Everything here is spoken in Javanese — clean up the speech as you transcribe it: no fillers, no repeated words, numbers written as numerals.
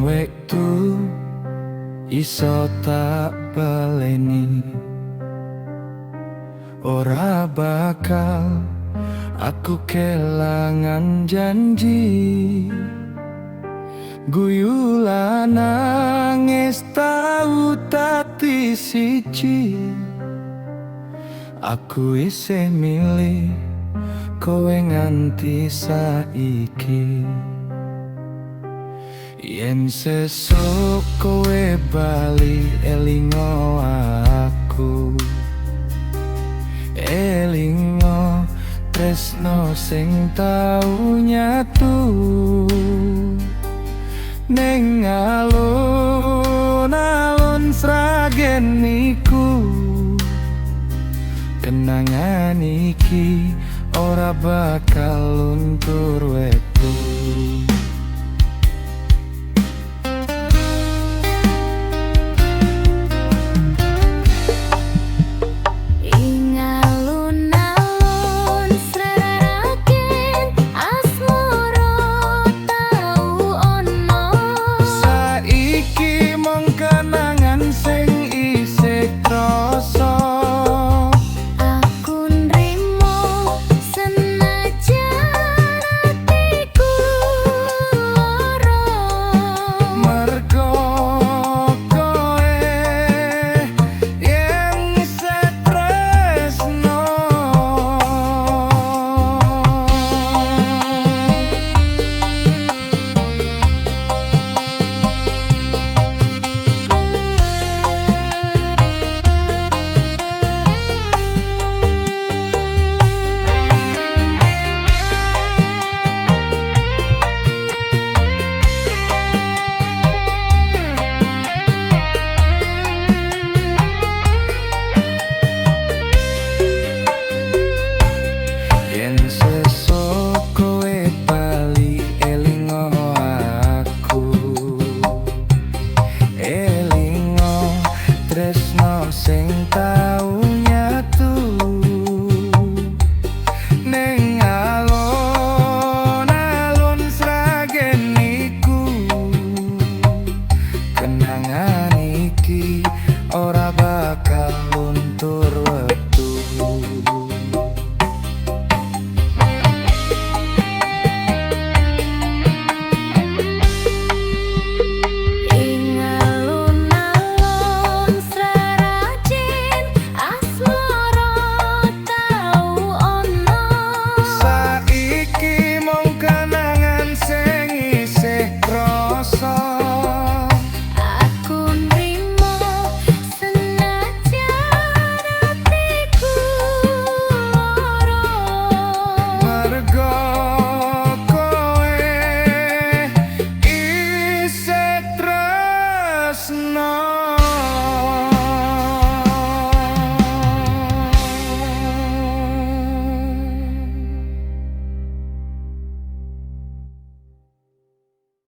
wektu iso tak baleni, ora bakal aku kelangan janji. Guyu lan nangis tau dadi siji. Aku isih milih kowe nganti saiki. Yen sesuk kowe bali elingo aku, elingo tresno sing tau nyatu ning alun-alun Sragen iku. Kenangan iki ora bakal luntur wae.